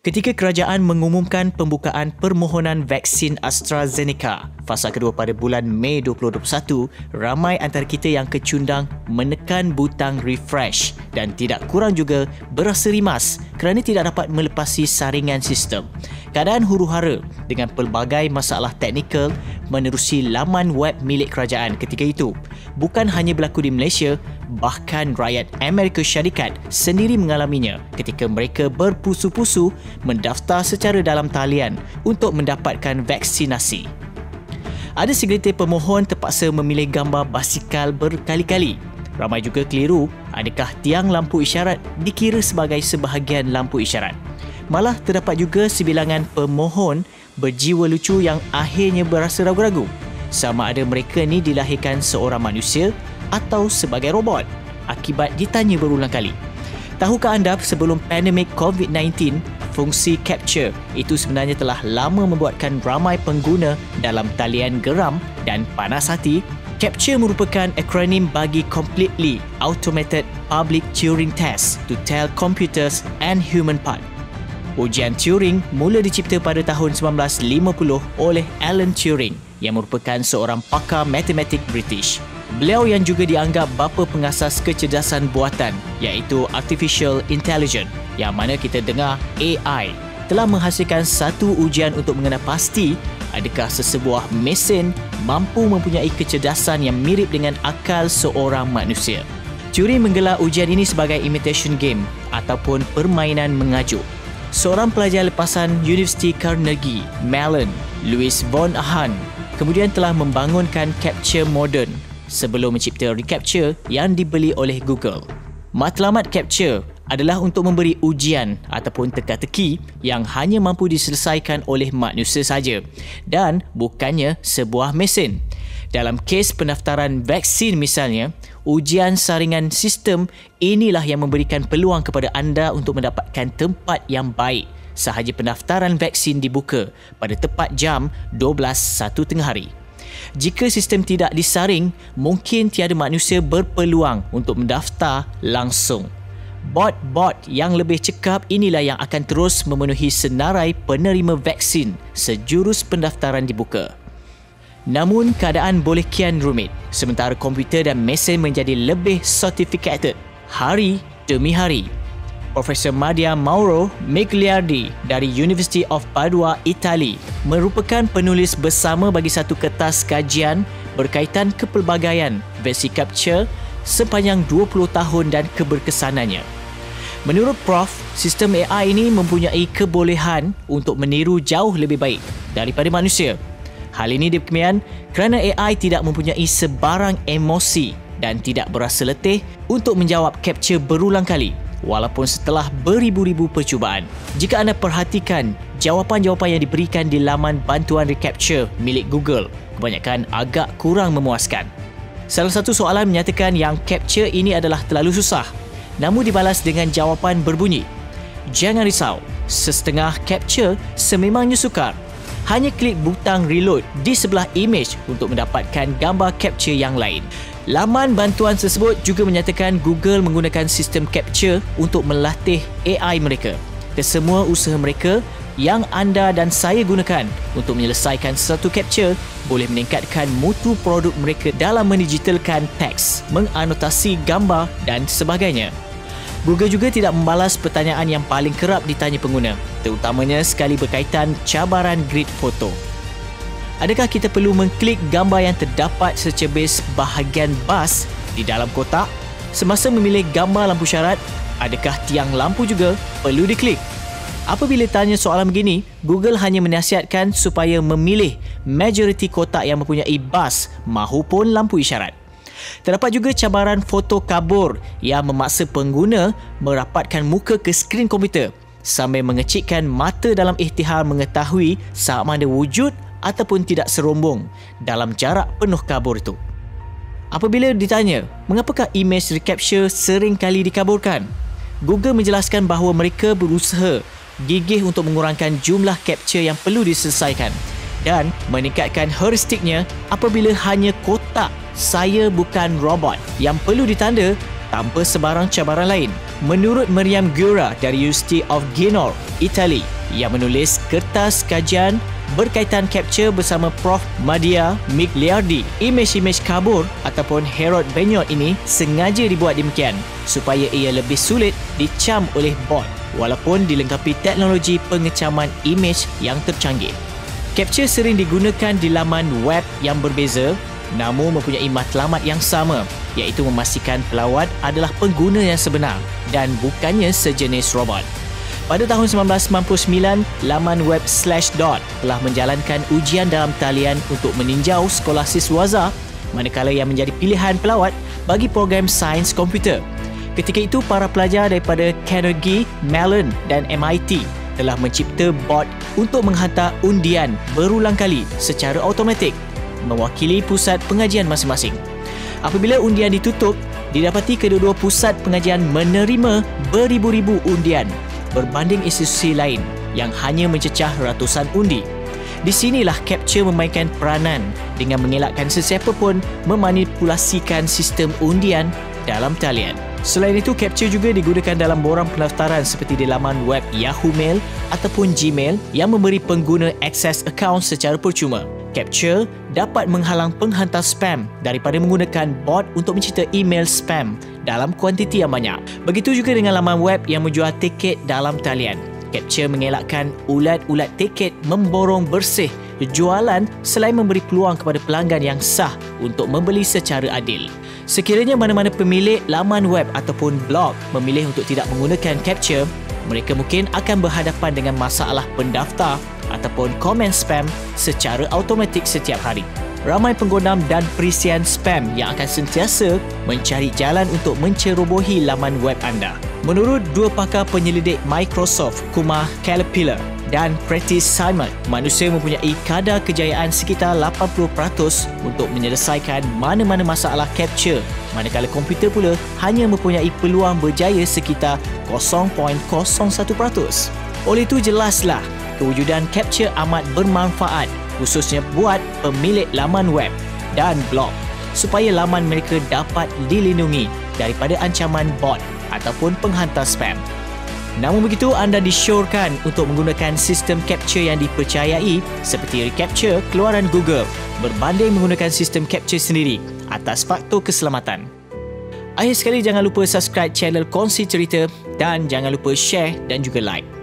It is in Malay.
Ketika kerajaan mengumumkan pembukaan permohonan vaksin AstraZeneca fasa kedua pada bulan Mei 2021, ramai antara kita yang kecundang menekan butang refresh dan tidak kurang juga berasa rimas kerana tidak dapat melepasi saringan sistem. Keadaan huru-hara dengan pelbagai masalah teknikal menerusi laman web milik kerajaan ketika itu. Bukan hanya berlaku di Malaysia, bahkan rakyat Amerika Syarikat sendiri mengalaminya ketika mereka berpusu-pusu mendaftar secara dalam talian untuk mendapatkan vaksinasi. Ada segelintir pemohon terpaksa memilih gambar basikal berkali-kali. Ramai juga keliru adakah tiang lampu isyarat dikira sebagai sebahagian lampu isyarat. Malah terdapat juga sebilangan pemohon berjiwa lucu yang akhirnya berasa ragu-ragu sama ada mereka ni dilahirkan seorang manusia atau sebagai robot akibat ditanya berulang kali. Tahukah anda sebelum pandemik COVID-19, fungsi capture itu sebenarnya telah lama membuatkan ramai pengguna dalam talian geram dan panas hati? CAPTCHA merupakan akronim bagi Completely Automated Public Turing Test to Tell Computers and Human Part. Ujian Turing mula dicipta pada tahun 1950 oleh Alan Turing yang merupakan seorang pakar matematik British. Beliau yang juga dianggap bapa pengasas kecerdasan buatan iaitu Artificial Intelligence yang mana kita dengar AI telah menghasilkan satu ujian untuk mengenal pasti adakah sesebuah mesin mampu mempunyai kecerdasan yang mirip dengan akal seorang manusia. Turing menggelar ujian ini sebagai imitation game ataupun permainan mengajuk. Seorang pelajar lepasan Universiti Carnegie Mellon, Louis von Ahn, kemudian telah membangunkan CAPTCHA moden sebelum mencipta reCAPTCHA yang dibeli oleh Google. Matlamat CAPTCHA adalah untuk memberi ujian ataupun teka-teki yang hanya mampu diselesaikan oleh manusia saja dan bukannya sebuah mesin. Dalam kes pendaftaran vaksin misalnya, ujian saringan sistem inilah yang memberikan peluang kepada anda untuk mendapatkan tempat yang baik sahaja pendaftaran vaksin dibuka pada tepat jam 12.01 tengah hari. Jika sistem tidak disaring, mungkin tiada manusia berpeluang untuk mendaftar langsung. Bot-bot yang lebih cekap inilah yang akan terus memenuhi senarai penerima vaksin sejurus pendaftaran dibuka. Namun keadaan boleh kian rumit sementara komputer dan mesin menjadi lebih sophisticated hari demi hari. Profesor Madia Mauro Migliardi dari University of Padua, Itali merupakan penulis bersama bagi satu kertas kajian berkaitan kepelbagaian versi CAPTCHA sepanjang 20 tahun dan keberkesanannya. Menurut Prof, sistem AI ini mempunyai kebolehan untuk meniru jauh lebih baik daripada manusia. Hal ini demikian kerana AI tidak mempunyai sebarang emosi dan tidak berasa letih untuk menjawab CAPTCHA berulang kali walaupun setelah beribu-ribu percubaan. Jika anda perhatikan jawapan-jawapan yang diberikan di laman bantuan reCAPTCHA milik Google, kebanyakan agak kurang memuaskan. Salah satu soalan menyatakan yang CAPTCHA ini adalah terlalu susah, namun dibalas dengan jawapan berbunyi, "Jangan risau, setengah CAPTCHA sememangnya sukar. Hanya klik butang reload di sebelah imej untuk mendapatkan gambar CAPTCHA yang lain." Laman bantuan tersebut juga menyatakan Google menggunakan sistem CAPTCHA untuk melatih AI mereka. Kesemua usaha mereka yang anda dan saya gunakan untuk menyelesaikan satu CAPTCHA boleh meningkatkan mutu produk mereka dalam mendigitalkan teks, menganotasi gambar dan sebagainya. Google juga tidak membalas pertanyaan yang paling kerap ditanya pengguna, terutamanya sekali berkaitan cabaran grid foto. Adakah kita perlu mengklik gambar yang terdapat secebis bahagian bas di dalam kotak? Semasa memilih gambar lampu syarat, adakah tiang lampu juga perlu diklik? Apabila tanya soalan begini, Google hanya menasihatkan supaya memilih majoriti kotak yang mempunyai bas mahupun lampu isyarat. Terdapat juga cabaran foto kabur yang memaksa pengguna merapatkan muka ke skrin komputer sambil mengecikkan mata dalam ikhtiar mengetahui sama ada wujud ataupun tidak serombong dalam jarak penuh kabur itu. Apabila ditanya, mengapakah imej reCAPTCHA sering kali dikaburkan? Google menjelaskan bahawa mereka berusaha gigih untuk mengurangkan jumlah CAPTCHA yang perlu diselesaikan dan meningkatkan heuristiknya apabila hanya kotak "saya bukan robot" yang perlu ditanda tanpa sebarang cabaran lain. Menurut Miriam Gura dari University of Genoa, Itali, yang menulis kertas kajian berkaitan capture bersama Prof. Madhya Migliardi. Imej-imej kabur ataupun Herod Benyot ini sengaja dibuat demikian supaya ia lebih sulit dicam oleh bot walaupun dilengkapi teknologi pengecaman imej yang tercanggih. Capture sering digunakan di laman web yang berbeza namun mempunyai matlamat yang sama, iaitu memastikan pelawat adalah pengguna yang sebenar dan bukannya sejenis robot. Pada tahun 1999, laman web Slashdot telah menjalankan ujian dalam talian untuk meninjau sekolah siswaza manakala yang menjadi pilihan pelawat bagi program sains komputer. Ketika itu, para pelajar daripada Carnegie Mellon dan MIT telah mencipta bot untuk menghantar undian berulang kali secara automatik mewakili pusat pengajian masing-masing. Apabila undian ditutup, didapati kedua-dua pusat pengajian menerima beribu-ribu undian berbanding institusi lain yang hanya mencecah ratusan undi. Di sinilah capture memainkan peranan dengan mengelakkan sesiapa pun memanipulasikan sistem undian dalam talian. Selain itu, capture juga digunakan dalam borang pendaftaran seperti di laman web Yahoo Mail ataupun Gmail yang memberi pengguna akses akaun secara percuma. Capture dapat menghalang penghantar spam daripada menggunakan bot untuk mencipta email spam dalam kuantiti yang banyak. Begitu juga dengan laman web yang menjual tiket dalam talian. Capture mengelakkan ulat-ulat tiket memborong bersih jualan selain memberi peluang kepada pelanggan yang sah untuk membeli secara adil. Sekiranya mana-mana pemilik laman web ataupun blog memilih untuk tidak menggunakan capture, mereka mungkin akan berhadapan dengan masalah pendaftar ataupun komen spam secara automatik setiap hari. Ramai penggonam dan perisian spam yang akan sentiasa mencari jalan untuk mencerobohi laman web anda. Menurut dua pakar penyelidik Microsoft, Kumar Caterpillar dan Prentice Simon, manusia mempunyai kadar kejayaan sekitar 80% untuk menyelesaikan mana-mana masalah capture, manakala komputer pula hanya mempunyai peluang berjaya sekitar 0.01%. Oleh itu, jelaslah kewujudan capture amat bermanfaat khususnya buat pemilik laman web dan blog supaya laman mereka dapat dilindungi daripada ancaman bot ataupun penghantar spam. Namun begitu, anda disyorkan untuk menggunakan sistem capture yang dipercayai seperti reCAPTCHA keluaran Google berbanding menggunakan sistem capture sendiri atas faktor keselamatan. Akhir sekali, jangan lupa subscribe channel Kongsi Cerita dan jangan lupa share dan juga like.